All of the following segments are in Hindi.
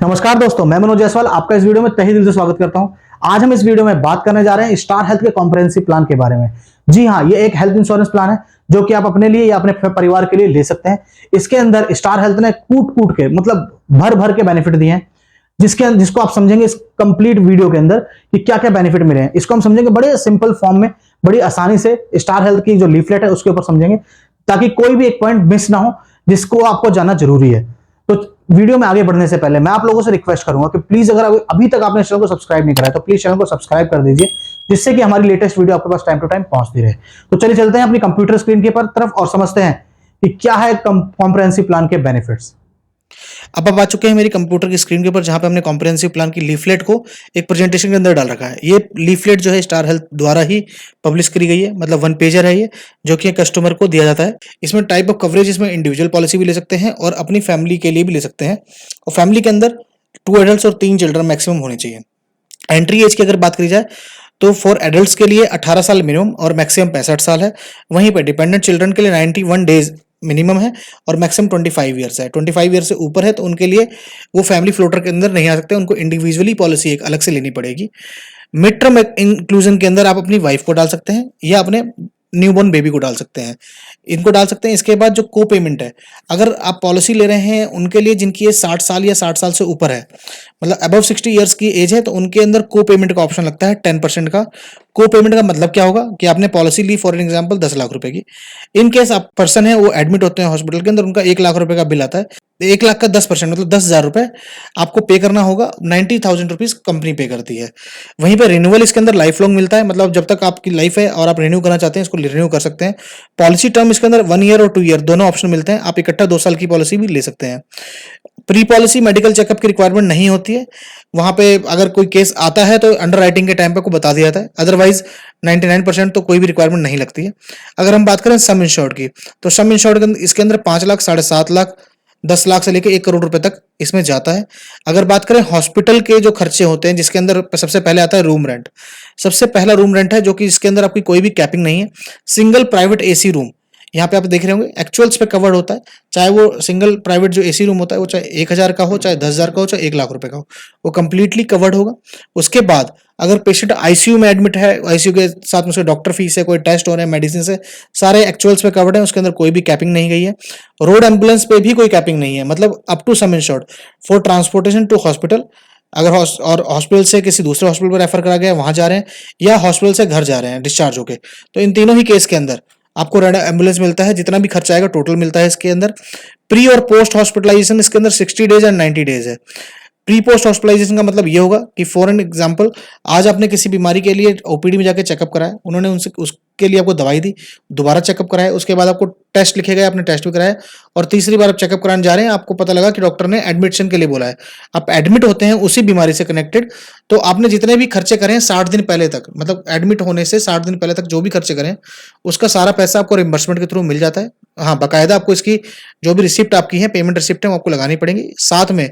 नमस्कार दोस्तों, मैं मनोज जायसवाल आपका इस वीडियो में तहे दिल से स्वागत करता हूं। आज हम इस वीडियो में बात करने जा रहे हैं स्टार हेल्थ के कॉम्प्रिहेंसिव प्लान के बारे में। जी हां, ये एक हेल्थ इंश्योरेंस प्लान है जो कि आप अपने लिए या अपने परिवार के लिए ले सकते हैं। इसके अंदर स्टार हेल्थ ने कूट कूट के मतलब भर भर के बेनिफिट दिए हैं, जिसको आप समझेंगे इस कंप्लीट वीडियो के अंदर कि क्या क्या बेनिफिट मिले हैं। इसको हम समझेंगे बड़े सिंपल फॉर्म में, बड़ी आसानी से स्टार हेल्थ की जो लीफलेट है उसके ऊपर समझेंगे, ताकि कोई भी एक पॉइंट मिस ना हो जिसको आपको जानना जरूरी है। तो वीडियो में आगे बढ़ने से पहले मैं आप लोगों से रिक्वेस्ट करूंगा कि प्लीज अगर अभी तक आपने चैनल को सब्सक्राइब नहीं करा है तो प्लीज चैनल को सब्सक्राइब कर दीजिए, जिससे कि हमारी लेटेस्ट वीडियो आपके पास टाइम टू टाइम पहुंचती रहे। तो चलिए चलते हैं अपनी कंप्यूटर स्क्रीन के तरफ और समझते हैं कि क्या है कॉम्प्रिहेंसिव प्लान के बेनिफिट्स। अब आप आ चुके हैं मेरी कंप्यूटर की स्क्रीन के ऊपर, जहां पे हमने कॉम्प्रिहेंसिव प्लान की लीफलेट को एक प्रेजेंटेशन के अंदर डाल रखा है। ये लीफलेट जो है स्टार हेल्थ द्वारा ही पब्लिश करी गई है, मतलब वन पेजर है ये, जो कि कस्टमर को दिया जाता है। इसमें टाइप ऑफ कवरेज, इसमें इंडिविजुअल पॉलिसी भी ले सकते हैं और अपनी फैमिली के लिए भी ले सकते हैं। और फैमिली के अंदर 2 एडल्ट और 3 चिल्ड्रन मैक्सिमम होने चाहिए। एंट्री एज की अगर बात करी जाए तो फॉर एडल्ट्स के लिए 18 साल मिनिमम और मैक्सिमम 65 साल है। वहीं पर डिपेंडेंट चिल्ड्रन के लिए 91 डेज मिनिमम है और मैक्सिमम 25 ईयर्स है। 25 ईयर से ऊपर है तो उनके लिए वो फैमिली फ्लोटर के अंदर नहीं आ सकते, उनको इंडिविजुअली पॉलिसी एक अलग से लेनी पड़ेगी। मिड टर्म इंक्लूजन के अंदर आप अपनी वाइफ को डाल सकते हैं या अपने न्यूबॉर्न बेबी को डाल सकते हैं, इनको डाल सकते हैं। इसके बाद जो को पेमेंट है, अगर आप पॉलिसी ले रहे हैं उनके लिए जिनकी एज 60 साल या 60 साल से ऊपर है, मतलब अबव 60 ईयर्स की एज है, तो उनके अंदर को पेमेंट का ऑप्शन लगता है 10% का। को पेमेंट का मतलब क्या होगा कि आपने पॉलिसी ली फॉर एग्जांपल 10 लाख रुपए की। इन केस आप पर्सन है वो एडमिट होते हैं हॉस्पिटल के अंदर, उनका 1 लाख रुपए का बिल आता है। 1 लाख का 10% मतलब 10,000 रुपए आपको पे करना होगा। 90,000 रुपीज कंपनी पे करती है। वहीं पर रिन्यूअल इसके अंदर लाइफ लॉन्ग मिलता है, मतलब जब तक आपकी लाइफ है और आप रिन्यू करना चाहते हैं इसको रिन्यू कर सकते हैं। पॉलिसी टर्म इसके अंदर 1 ईयर और 2 ईयर दोनों ऑप्शन मिलते हैं। आप इकट्ठा 2 साल की पॉलिसी भी ले सकते हैं। प्री पॉलिसी मेडिकल चेकअप की रिक्वायरमेंट नहीं होती है। वहां पे अगर कोई केस आता है तो अंडर राइटिंग के टाइम पे को बता दिया जाता है, अदरवाइज 99% तो कोई भी रिक्वायरमेंट नहीं लगती है। अगर हम बात करें सम इंश्योर्ड की, तो सम इंश्योर्ड इसके अंदर 5 लाख, 7.5 लाख, 10 लाख से लेकर 1 करोड़ रुपए तक इसमें जाता है। अगर बात करें हॉस्पिटल के जो खर्चे होते हैं, जिसके अंदर सबसे पहले आता है रूम रेंट। सबसे पहला रूम रेंट है, जो कि इसके अंदर आपकी कोई भी कैपिंग नहीं है। सिंगल प्राइवेट एसी रूम, यहाँ पे आप देख रहे होंगे एक्चुअल्स पे कवर्ड होता है, चाहे वो सिंगल प्राइवेट जो एसी रूम होता है वो चाहे 1,000 का हो, चाहे 10,000 का हो, चाहे 1 लाख रुपए का हो, वो कंप्लीटली कवर्ड होगा। उसके बाद अगर पेशेंट आईसीयू में एडमिट है, आईसीयू के साथ में उसके डॉक्टर फीस है, कोई टेस्ट हो रहे हैं, मेडिसिन से, सारे एक्चुअल्स पे कवर्ड है, उसके अंदर कोई भी कैपिंग नहीं गई है। रोड एम्बुलेंस पे भी कोई कैपिंग नहीं है, मतलब up to sum insured for transportation to hospital. अगर और हॉस्पिटल से किसी दूसरे हॉस्पिटल पर रेफर करा गया वहां जा रहे हैं, या हॉस्पिटल से घर जा रहे हैं डिस्चार्ज होके, तो इन तीनों ही केस के अंदर आपको रेड एम्बुलेंस मिलता है। जितना भी खर्चा आएगा टोटल मिलता है इसके अंदर। प्री और पोस्ट हॉस्पिटलाइजेशन इसके अंदर 60 डेज एंड 90 डेज है। प्री पोस्ट हॉस्पिटलाइजेशन का मतलब ये होगा कि फॉर एन एग्जांपल आज आपने किसी बीमारी के लिए ओपीडी में जाके चेकअप कराया, उन्होंने उनसे उसके लिए आपको दवाई दी, दोबारा चेकअप कराया, उसके बाद आपको टेस्ट लिखे गए, आपने टेस्ट भी कराया, और तीसरी बार आप चेकअप कराने जा रहे हैं, आपको पता लगा कि डॉक्टर ने एडमिशन के लिए बोला है, आप एडमिट होते हैं उसी बीमारी से कनेक्टेड, तो आपने जितने भी खर्चे करें 60 दिन पहले तक, मतलब एडमिट होने से 60 दिन पहले तक जो भी खर्चे करें उसका सारा पैसा आपको रिम्बर्समेंट के थ्रू मिल जाता है। हाँ, बाकायदा आपको इसकी जो भी रिसिप्ट आपकी है, पेमेंट रिसिप्ट है, वो आपको लगानी पड़ेगी। साथ में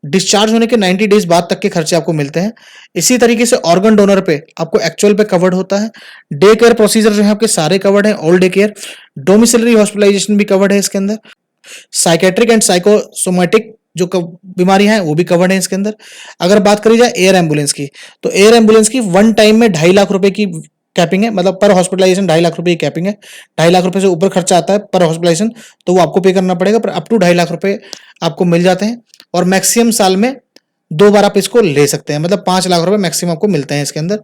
डिस्चार्ज होने के 90 डेज बाद तक के खर्चे आपको मिलते हैं। इसी तरीके से ऑर्गन डोनर पे आपको एक्चुअल पे कवर्ड होता है। डे केयर प्रोसीजर जो है आपके सारे कवर्ड हैं, all day care. Domiciliary hospitalisation भी कवर्ड है इसके अंदर। साइकेट्रिक एंड साइकोसोमेटिक जो बीमारी है वो भी कवर्ड है इसके अंदर। अगर बात करी जाए एयर एम्बुलेंस की, तो एयर एम्बुलेंस की वन टाइम में 2.5 लाख रुपए की कैपिंग है, मतलब पर हॉस्पिटलाइजेशन 2.5 लाख रुपए की कैपिंग है। 2.5 लाख रुपए से ऊपर खर्चा आता है पर हॉस्पिटलाइजेशन तो वो आपको पे करना पड़ेगा, पर अप टू 2.5 लाख रुपए आपको मिल जाते हैं। और मैक्सिमम साल में 2 बार आप इसको ले सकते हैं, मतलब 5 लाख रुपए मैक्सिमम आपको मिलते हैं इसके अंदर।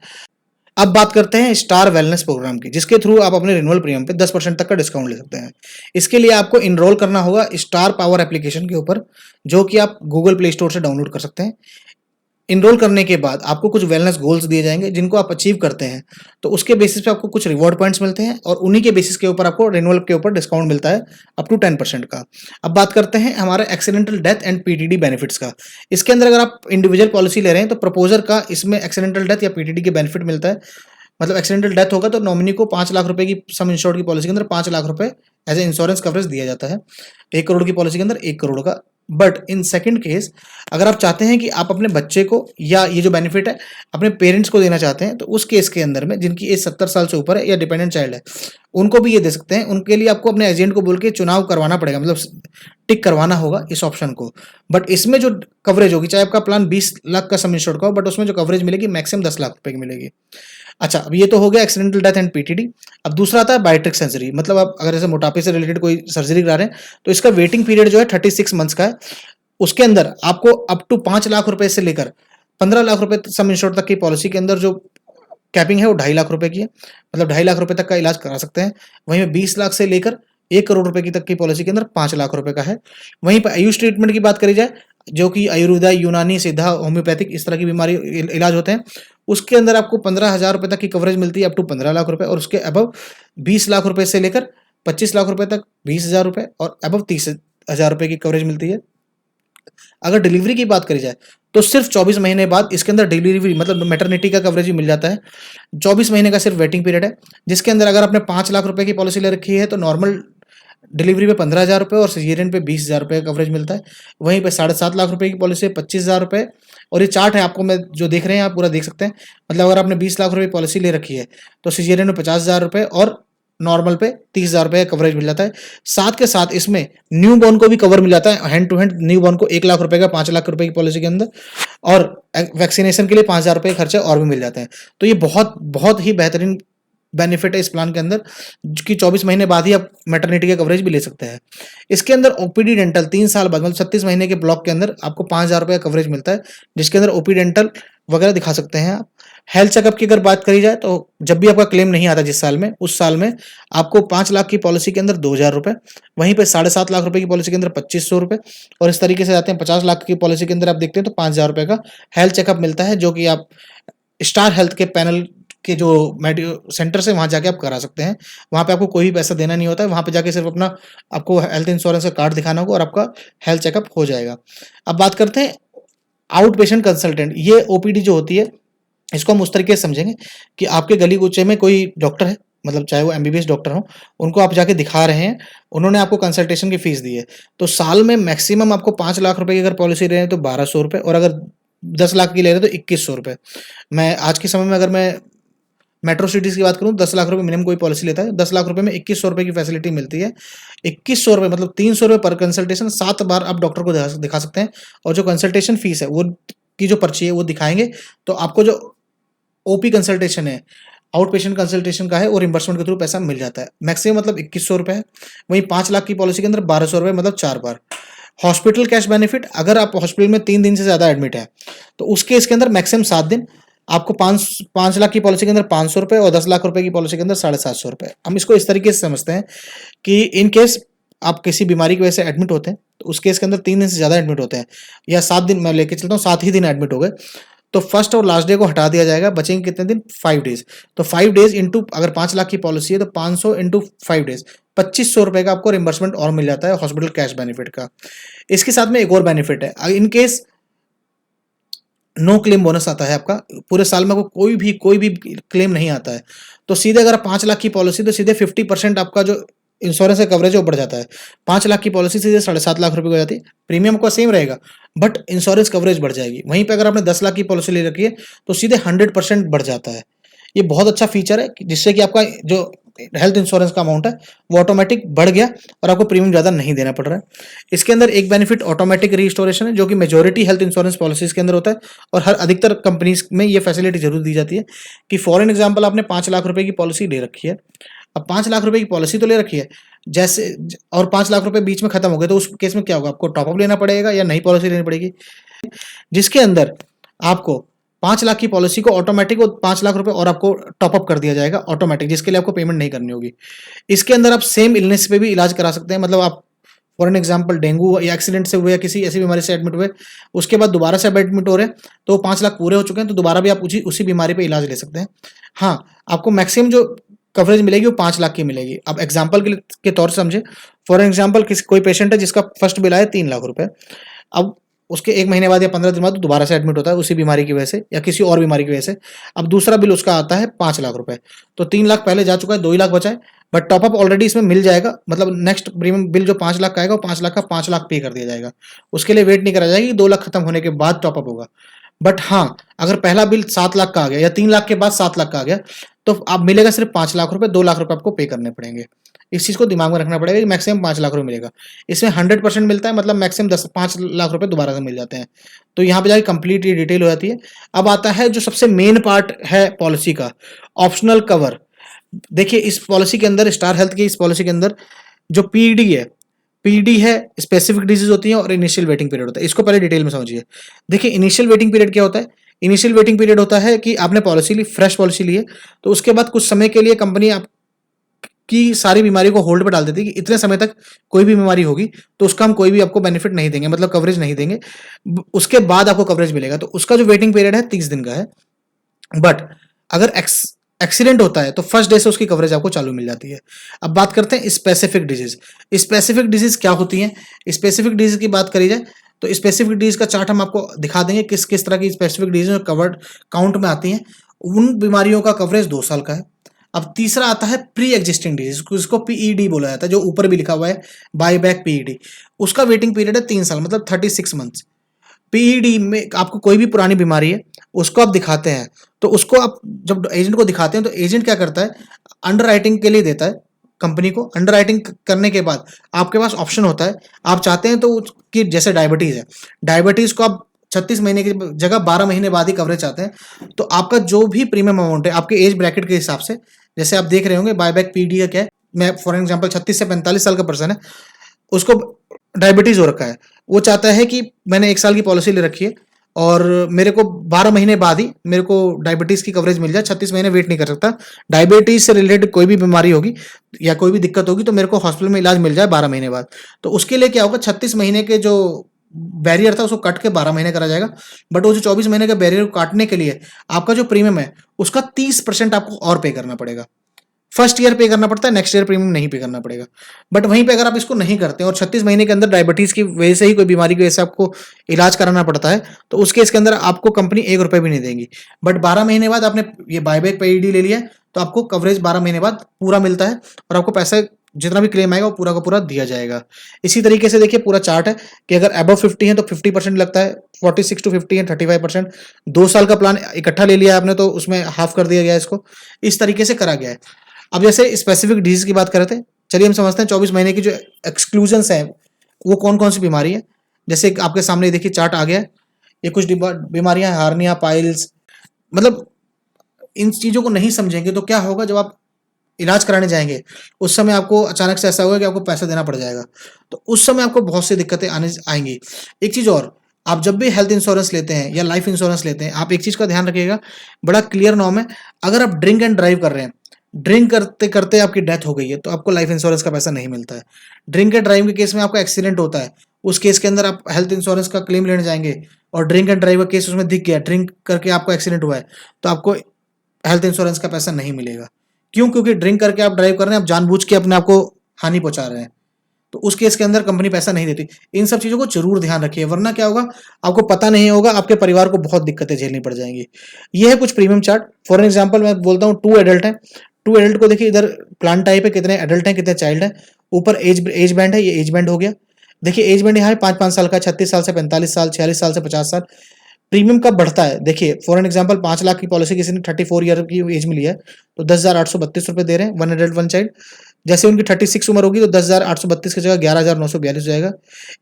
अब बात करते हैं स्टार वेलनेस प्रोग्राम की, जिसके थ्रू आप अपने रिन्यूअल प्रीमियम पे 10% तक का डिस्काउंट ले सकते हैं। इसके लिए आपको इनरोल करना होगा स्टार पावर एप्लीकेशन के ऊपर, जो कि आप गूगल प्ले स्टोर से डाउनलोड कर सकते हैं। इनरोल करने के बाद आपको कुछ वेलनेस गोल्स दिए जाएंगे, जिनको आप अचीव करते हैं तो उसके बेसिस पे आपको कुछ रिवॉर्ड पॉइंट्स मिलते हैं, और उन्हीं के बेसिस के ऊपर आपको रिन्यूअल के ऊपर डिस्काउंट मिलता है अप टू 10% का। अब बात करते हैं हमारे accidental death and PTD benefits का। इसके अंदर अगर आप इंडिविजुअल पॉलिसी ले रहे हैं तो प्रपोजर का इसमें एक्सीडेंटल डेथ या पीटीडी के बेनिफिट मिलता है। मतलब एक्सीडेंटल डेथ होगा तो नॉमिनी को 5 लाख रुपए की सम इंश्योर्ड की पॉलिसी के अंदर 5 लाख रुपए एज ए इंश्योरेंस कवरेज दिया जाता है। 1 करोड़ की पॉलिसी के अंदर 1 करोड़ का। बट इन सेकंड केस अगर आप चाहते हैं कि आप अपने बच्चे को या ये जो बेनिफिट है अपने पेरेंट्स को देना चाहते हैं, तो उस केस के अंदर में जिनकी एज 70 साल से ऊपर है या डिपेंडेंट चाइल्ड है, उनको भी ये दे सकते हैं। उनके लिए आपको अपने एजेंट को बोल के चुनाव करवाना पड़ेगा, मतलब टिक करवाना होगा इस ऑप्शन को। बट इसमें जो कवरेज होगी, चाहे आपका प्लान 20 लाख का सम इंश्योर्ड का हो, बट उसमें जो कवरेज मिलेगी मैक्सिमम 10 लाख रुपए की मिलेगी। अच्छा, अब ये तो हो गया एक्सीडेंटल डेथ एंड पीटीडी। अब दूसरा आता है बायोट्रिक सर्जरी, मतलब आप अगर जैसे मोटापे से रिलेटेड कोई सर्जरी करा रहे हैं तो इसका वेटिंग पीरियड जो है 36 मंथ्स का है। उसके अंदर आपको अप टू 5 लाख रुपए से लेकर 15 लाख रुपए सम इंश्योर्ड तक की पॉलिसी के अंदर जो कैपिंग है वो 2.5 लाख रुपए की है, मतलब 2.5 लाख रुपए तक का इलाज करा सकते हैं। वहीं में 20 लाख से लेकर 1 करोड़ रुपए की तक की पॉलिसी के अंदर 5 लाख रुपए का है। वहीं पर आयुष ट्रीटमेंट की बात करी जाए, जो कि आयुर्वेदा, यूनानी, सिद्धा, होम्योपैथिक इस तरह की बीमारी इलाज होते हैं, उसके अंदर आपको 15,000 रुपए तक की कवरेज मिलती है, अप टू 15 लाख रुपए, और उसके अबव 20 लाख रुपए से लेकर 25 लाख रुपए तक 20,000 रुपए और अबव 30,000 रुपए की कवरेज मिलती है। अगर डिलीवरी की बात करी जाए तो सिर्फ 24 महीने बाद इसके अंदर डिलीवरी मतलब मैटरनिटी का कवरेज भी मिल जाता है। 24 महीने का सिर्फ वेटिंग पीरियड है, जिसके अंदर अगर आपने 5 लाख रुपए की पॉलिसी ले रखी है तो नॉर्मल डिलीवरी पे 15,000 रुपए और सिजेरियन पे 20,000 रुपए का कवरेज मिलता है। वहीं पे 7.5 लाख रुपए की पॉलिसी है 25,000 रुपए, और ये चार्ट है आपको मैं जो देख रहे हैं आप पूरा देख सकते हैं। मतलब अगर आपने 20 लाख रुपए की पॉलिसी ले रखी है तो सिजेरियन में 50,000 रुपए और नॉर्मल पे 30,000 रुपए का कवरेज मिल जाता है। साथ के साथ इसमें न्यू बॉर्न को भी कवर मिल जाता है, hand to hand newborn को 1 लाख रुपए का 5 लाख रुपए की पॉलिसी के अंदर, और वैक्सीनेशन के लिए 5,000 रुपए खर्चे और भी मिल जाते हैं। तो ये बहुत बहुत ही बेहतरीन बेनिफिट है इस प्लान के अंदर, कि 24 महीने बाद ही आप मैटरनिटी का कवरेज भी ले सकते हैं। इसके अंदर ओपीडी डेंटल 3 साल बाद मतलब 36 महीने के ब्लॉक के अंदर आपको 5,000 रुपए का कवरेज मिलता है, जिसके अंदर ओपी डेंटल वगैरह दिखा सकते हैं आप। हेल्थ चेकअप की अगर बात करी जाए तो जब भी आपका क्लेम नहीं आता जिस साल में, उस साल में आपको 5 लाख की पॉलिसी के अंदर 2,000 रुपए, वहीं पे 7.5 लाख रुपए की पॉलिसी के अंदर 2,500 रुपए, और इस तरीके से आते हैं 50 लाख की पॉलिसी के अंदर आप देखते हैं तो 5,000 रुपए का हेल्थ चेकअप मिलता है, जो कि आप स्टार हेल्थ के पैनल के जो मेडिकल सेंटर से वहां जाके आप करा सकते हैं। वहां पे आपको कोई भी पैसा देना नहीं होता है, वहां पे जाके सिर्फ अपना आपको हेल्थ इंश्योरेंस का कार्ड दिखाना होगा और आपका हेल्थ चेकअप हो जाएगा। अब बात करते हैं आउट पेशेंट कंसल्टेंट। ये ओपीडी जो होती है इसको हम उस तरीके से समझेंगे कि आपके गली कूचे में कोई डॉक्टर है, मतलब चाहे वो एमबीबीएस डॉक्टर हो, उनको आप जाके दिखा रहे हैं, उन्होंने आपको कंसल्टेशन की फीस दी है, तो साल में मैक्सिमम आपको 5 लाख रुपए की अगर पॉलिसी ले रहे हैं तो 1,200 रुपए, और अगर 10 लाख की ले रहे हैं तो 2,100 रुपए। मैं आज के समय में अगर मैं मेट्रो सिटीज की बात करूं, 10 लाख रुपए मिनिमम कोई पॉलिसी लेता है, 10 लाख रुपए में 2,100 रुपए की फैसिलिटी मिलती है। 2,100 रुपए मतलब 300 रुपए पर कंसल्टेशन, 7 बार आप डॉक्टर को दिखा सकते हैं, और जो कंसल्टेशन फीस है वो की जो पर्ची है वो दिखाएंगे तो आपको जो ओपी कंसल्टेशन है, आउट पेशेंट कंसल्टेशन का है, वो रिम्बर्समेंट के थ्रू पैसा मिल जाता है। मैक्सिमम मतलब 2,100 रुपए है। वहीं 5 लाख की पॉलिसी के अंदर 1,200 रुपए मतलब 4 बार। हॉस्पिटल कैश बेनिफिट, अगर आप हॉस्पिटल में 3 दिन से ज्यादा एडमिट है तो उस केस के अंदर मैक्सिमम 7 दिन आपको 5 लाख की पॉलिसी के अंदर 500 रुपए और 10 लाख रुपए की पॉलिसी के अंदर 750 रुपए। हम इसको इस तरीके से समझते हैं कि इन केस आप किसी बीमारी की वजह से एडमिट होते हैं तो उस केस के अंदर 3 दिन से ज्यादा एडमिट होते हैं, या 7 दिन मैं लेके चलता हूँ, 7 ही दिन एडमिट हो गए, तो फर्स्ट और लास्ट डे को हटा दिया जाएगा, बचेंगे कितने दिन? 5 डेज। तो 5 डेज इंटू, अगर 5 लाख की पॉलिसी है तो 500 इंटू 5 डेज 2,500 रुपए का आपको रिम्बर्समेंट और मिल जाता है हॉस्पिटल कैश बेनिफिट का। इसके साथ में एक और बेनिफिट है, in case no claim bonus आता है आपका, पूरे साल में आपको कोई भी क्लेम नहीं आता है, तो सीधे अगर 5 लाख की पॉलिसी तो सीधे 50% आपका जो इंश्योरेंस का कवरेज है वो बढ़ जाता है। 5 लाख की पॉलिसी सीधे 7.5 लाख रुपए हो जाती है, प्रीमियम आपका सेम रहेगा बट इंश्योरेंस कवरेज बढ़ जाएगी। वहीं पे अगर आपने 10 लाख की पॉलिसी ले रखी है तो सीधे 100% बढ़ जाता है। ये बहुत अच्छा फीचर है जिससे कि आपका जो हेल्थ इंश्योरेंस का अमाउंट है वो ऑटोमेटिक बढ़ गया और आपको प्रीमियम ज्यादा नहीं देना पड़ रहा है। इसके अंदर एक बेनिफिट ऑटोमेटिक रिस्टोरेशन है, जो कि मेजॉरिटी हेल्थ इंश्योरेंस पॉलिसीज के अंदर होता है, और हर अधिकतर कंपनीज में ये फैसिलिटी जरूर दी जाती है कि फॉर एन एग्जाम्पल आपने 5 लाख रुपए की पॉलिसी ले रखी है, अब 5 लाख रुपए की पॉलिसी तो ले रखी है जैसे, और 5 लाख रुपए बीच में खत्म हो गए तो उस केस में क्या होगा? आपको टॉपअप लेना पड़ेगा या नई पॉलिसी लेनी पड़ेगी, जिसके अंदर आपको 5 लाख की पॉलिसी को ऑटोमेटिक 5 लाख रुपए और आपको टॉपअप कर दिया जाएगा ऑटोमेटिक, जिसके लिए आपको पेमेंट नहीं करनी होगी। इसके अंदर आप सेम इलनेस पे भी इलाज करा सकते हैं, मतलब आप फॉर एन एग्जाम्पल डेंगू या एक्सीडेंट से हुए या किसी ऐसी बीमारी से एडमिट हुए, उसके बाद दोबारा से एडमिट हो रहे हैं तो 5 लाख पूरे हो चुके हैं तो दोबारा भी आप उसी बीमारी पे इलाज ले सकते हैं। हाँ, आपको मैक्सिमम जो कवरेज मिलेगी वो 5 लाख की मिलेगी। अब एग्जाम्पल के तौर से समझे, फॉर एग्जाम्पल कोई पेशेंट है जिसका फर्स्ट बिल आया 3 लाख रुपए, अब उसके 1 महीने बाद या 15 दिन बाद तो दोबारा से एडमिट होता है उसी बीमारी की वजह से या किसी और बीमारी की वजह से, अब दूसरा बिल उसका आता है 5 लाख रुपए, तो 3 लाख पहले जा चुका है, 2 ही लाख बचा है, बट टॉपअप ऑलरेडी इसमें मिल जाएगा, मतलब नेक्स्ट प्रीमियम बिल जो 5 लाख का आएगा वो 5 लाख का 5 लाख पे कर दिया जाएगा, उसके लिए वेट नहीं करा जाएगा कि 2 लाख खत्म होने के बाद टॉपअप होगा, बट हाँ, अगर पहला बिल 7 लाख का आ गया या 3 लाख के बाद 7 लाख का आ गया, तो आप मिलेगा सिर्फ 5 लाख रुपए, 2 लाख रुपए आपको पे करने पड़ेंगे। इस चीज़ को दिमाग में रखना पड़ेगा कि मैक्सिमम 5 लाख रुपए मिलेगा। इसमें 100% मिलता है, मतलब मैक्सिमम 5 लाख रुपए दोबारा से मिल जाते हैं। तो यहाँ पे जाके कंप्लीट ये डिटेल हो जाती है। अब आता है जो सबसे मेन पार्ट है पॉलिसी का, ऑप्शनल कवर। देखिए इस पॉलिसी के अंदर, स्टार हेल्थ की इस पॉलिसी के अंदर जो पीडी है, पीडी है, स्पेसिफिक डिजीज होती है और इनिशियल वेटिंग पीरियड होता है। इसको पहले डिटेल में समझिए। देखिए इनिशियल वेटिंग पीरियड क्या होता है? इनिशियल वेटिंग पीरियड होता है कि आपने पॉलिसी ली, फ्रेश पॉलिसी ली है, तो उसके बाद कुछ समय के लिए कंपनी आपकी सारी बीमारी को होल्ड पे डाल देती है कि इतने समय तक कोई भी बीमारी होगी तो उसका हम कोई भी आपको बेनिफिट नहीं देंगे, मतलब कवरेज नहीं देंगे, उसके बाद आपको कवरेज मिलेगा। तो उसका जो वेटिंग पीरियड है 30 दिन का है। बट अगर एक्सीडेंट होता है तो फर्स्ट डे से उसकी कवरेज आपको चालू मिल जाती है। अब बात करते हैं स्पेसिफिक डिजीज। स्पेसिफिक डिजीज क्या होती है? स्पेसिफिक डिजीज की बात करी जाए तो स्पेसिफिक डिजीज का चार्ट हम आपको दिखा देंगे किस किस तरह की स्पेसिफिक डिजीज कवर्ड काउंट में आती हैं। उन बीमारियों का कवरेज 2 साल का है। अब तीसरा आता है प्री एग्जिस्टिंग डिजीज, इसको पीईडी बोला जाता है, जो ऊपर भी लिखा हुआ है बाय बैक पीईडी। उसका वेटिंग पीरियड है 3 साल, मतलब 36 मंथ्स। पीईडी में आपको कोई भी पुरानी बीमारी है उसको आप दिखाते हैं, तो उसको आप जब एजेंट को दिखाते हैं तो एजेंट क्या करता है, अंडर राइटिंग के लिए देता है कंपनी को। अंडर राइटिंग करने के बाद आपके पास ऑप्शन होता है, आप चाहते हैं तो कि जैसे डायबिटीज है, डायबिटीज को आप 36 महीने की जगह 12 महीने बाद ही कवरेज चाहते हैं, तो आपका जो भी प्रीमियम अमाउंट है आपके एज ब्रैकेट के हिसाब से, जैसे आप देख रहे होंगे बायबैक पीडी का क्या है, मैं फॉर एग्जांपल 36 से 45 साल का पर्सन है, उसको डायबिटीज हो रखा है, वो चाहता है कि मैंने 1 साल की पॉलिसी ले रखी है और मेरे को 12 महीने बाद ही मेरे को डायबिटीज की कवरेज मिल जाए, 36 महीने वेट नहीं कर सकता, डायबिटीज से रिलेटेड कोई भी बीमारी होगी या कोई भी दिक्कत होगी तो मेरे को हॉस्पिटल में इलाज मिल जाए 12 महीने बाद। तो उसके लिए क्या होगा, 36 महीने के जो बैरियर था उसको कट के 12 महीने करा जाएगा। बट वो जो 24 महीने के बैरियर को काटने के लिए आपका जो प्रीमियम है उसका 30% आपको और पे करना पड़ेगा। फर्स्ट ईयर पे करना पड़ता है, नेक्स्ट ईयर प्रीमियम नहीं पे करना पड़ेगा। बट वहीं पे अगर आप इसको नहीं करते और 36 महीने के अंदर डायबिटीज की वजह से ही, कोई बीमारी की वजह से आपको इलाज कराना पड़ता है, तो उस केस के अंदर आपको कंपनी 1 रुपए भी नहीं देगी। बट 12 महीने बाद आपने ये बायबैक पीईडी ले लिया है तो आपको कवरेज 12 महीने बाद पूरा मिलता है और आपको पैसा जितना भी क्लेम आएगा वो पूरा का पूरा दिया जाएगा। इसी तरीके से देखिए पूरा चार्ट है कि अगर अबव 50 है तो 50% लगता है, 46 टू 50 है 35%। 2 साल का प्लान इकट्ठा ले लिया आपने तो उसमें हाफ कर दिया गया है इसको, इस तरीके से करा गया है। अब जैसे स्पेसिफिक डिजीज की बात कर रहे थे, चलिए हम समझते हैं 24 महीने की जो एक्सक्लूजन्स हैं वो कौन कौन सी बीमारी है। जैसे आपके सामने देखिए चार्ट आ गया है, ये कुछ बीमारियां, हार्निया, पाइल्स, मतलब इन चीजों को नहीं समझेंगे तो क्या होगा, जब आप इलाज कराने जाएंगे उस समय आपको अचानक से ऐसा होगा कि आपको पैसा देना पड़ जाएगा, तो उस समय आपको बहुत सी दिक्कतें आएंगी। एक चीज और, आप जब भी हेल्थ इंश्योरेंस लेते हैं या लाइफ इंश्योरेंस लेते हैं, आप एक चीज का ध्यान रखिएगा, बड़ा क्लियर नॉर्म है, अगर आप ड्रिंक एंड ड्राइव कर रहे हैं, ड्रिंक करते करते आपकी डेथ हो गई है तो आपको लाइफ इंश्योरेंस का पैसा नहीं मिलता है। ड्रिंक एंड ड्राइव के केस में आपका एक्सीडेंट होता है, उस केस के अंदर आप हेल्थ इंश्योरेंस का क्लेम लेने जाएंगे और ड्रिंक एंड ड्राइव का केस उसमें दिख गया, ड्रिंक करके आपको एक्सीडेंट हुआ है, तो आपको हेल्थ इंश्योरेंस का पैसा नहीं मिलेगा। क्यों? क्योंकि ड्रिंक करके आप ड्राइव कर रहे हैं, आप जानबूझ के अपने आप को हानि पहुंचा रहे हैं, तो उस केस के अंदर कंपनी पैसा नहीं देती। इन सब चीजों को जरूर ध्यान रखिए, वरना क्या होगा, आपको पता नहीं होगा, आपके परिवार को बहुत दिक्कतें झेलनी पड़ जाएंगी। ये है कुछ प्रीमियम चार्ट। फॉर एग्जांपल मैं बोलता हूँ 2 एडल्ट हैं, 2 एडल्ट को देखिए, इधर प्लान टाइप है, कितने एडल्ट हैं कितने चाइल्ड हैं, ऊपर एज बैंड है, ये एज बैंड हो गया। देखिए एज बैंड यहाँ है 5-5 साल का, 36 साल से 45 साल, 46 साल से 50 साल। प्रीमियम कब बढ़ता है, देखिए फॉर एन एग्जांपल 5 लाख की पॉलिसी किसी ने 34 ईयर की एज में लिया है तो 10,832 रुपए दे रहे हैं, 1 एडल्ट 1 चाइल्ड। जैसे उनकी 36 उम्र होगी तो 10,832 की जगह 11,942 हो जाएगा।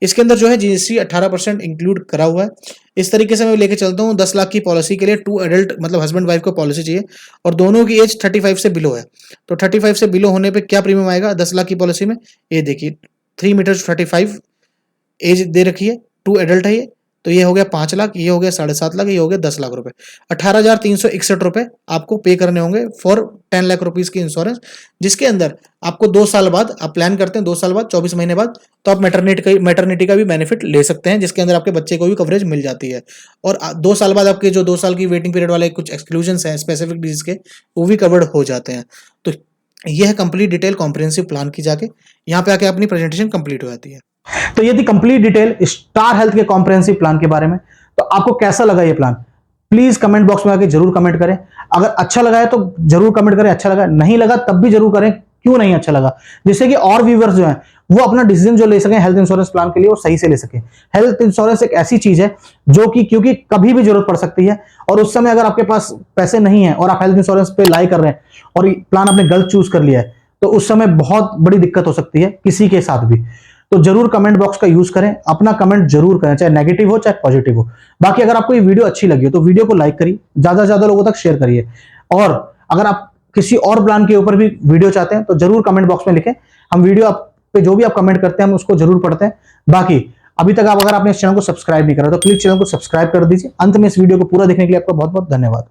इसके अंदर जो है जीएसटी 18% इंक्लूड करा हुआ है। इस तरीके से मैं लेके चलता हूँ 10 लाख की पॉलिसी के लिए 2 एडल्ट, मतलब हस्बैंड वाइफ को पॉलिसी चाहिए और दोनों की एज 35 से बिलो है, तो 35 से बिलो होने पे क्या प्रीमियम आएगा 10 लाख की पॉलिसी में, ये देखिए 3 मीटर 35 एज दे रखी है, 2 एडल्ट है ये, तो ये हो गया 5 लाख, ये हो गया 7.5 लाख, ये हो गया 10 लाख रुपए। 18,361 रुपए आपको पे करने होंगे फॉर 10 लाख रुपीज की इंश्योरेंस, जिसके अंदर आपको 2 साल बाद, आप प्लान करते हैं 2 साल बाद 24 महीने बाद, तो आप मैटरनिटी का भी बेनिफिट ले सकते हैं, जिसके अंदर आपके बच्चे को भी कवरेज मिल जाती है। और 2 साल बाद आपके जो 2 साल की वेटिंग पीरियड वाले कुछ एक्सक्लूजन हैं स्पेसिफिक डिजीज के, वो भी कवर्ड हो जाते हैं। तो यह है कंप्लीट डिटेल कॉम्प्रिहेंसिव प्लान की, जाके यहाँ पे आके अपनी प्रेजेंटेशन कंप्लीट हो जाती है। तो ये थी कंप्लीट डिटेल स्टार हेल्थ के कॉम्प्रिहेंसिव प्लान के बारे में। तो आपको कैसा लगा ये प्लान, प्लीज कमेंट बॉक्स में आके जरूर कमेंट करें। अगर अच्छा लगा है तो जरूर कमेंट करें, अच्छा लगा नहीं लगा तब भी जरूर करें क्यों नहीं अच्छा लगा, जिससे कि और व्यूअर्स जो हैं वो अपना डिसीजन जो ले सके हेल्थ इंश्योरेंस प्लान के लिए वो सही से ले सके। हेल्थ इंश्योरेंस एक ऐसी चीज है जो कि क्योंकि कभी भी जरूरत पड़ सकती है, और उस समय अगर आपके पास पैसे नहीं है और आप हेल्थ इंश्योरेंस पे लाई कर रहे हैं और प्लान आपने गलत चूज कर लिया है, तो उस समय बहुत बड़ी दिक्कत हो सकती है किसी के साथ भी। तो जरूर कमेंट बॉक्स का यूज करें, अपना कमेंट जरूर करें, चाहे नेगेटिव हो चाहे पॉजिटिव हो। बाकी अगर आपको ये वीडियो अच्छी लगी हो तो वीडियो को लाइक करिए, ज्यादा से ज्यादा लोगों तक शेयर करिए, और अगर आप किसी और प्लान के ऊपर भी वीडियो चाहते हैं तो जरूर कमेंट बॉक्स में लिखें। हम वीडियो आप पे जो भी आप कमेंट करते हैं हम उसको जरूर पढ़ते हैं। बाकी अभी तक अगर आपने इस चैनल को सब्सक्राइब नहीं करा तो प्लीज चैनल को सब्सक्राइब कर दीजिए। अंत में इस वीडियो को पूरा देखने के लिए आपका बहुत बहुत धन्यवाद।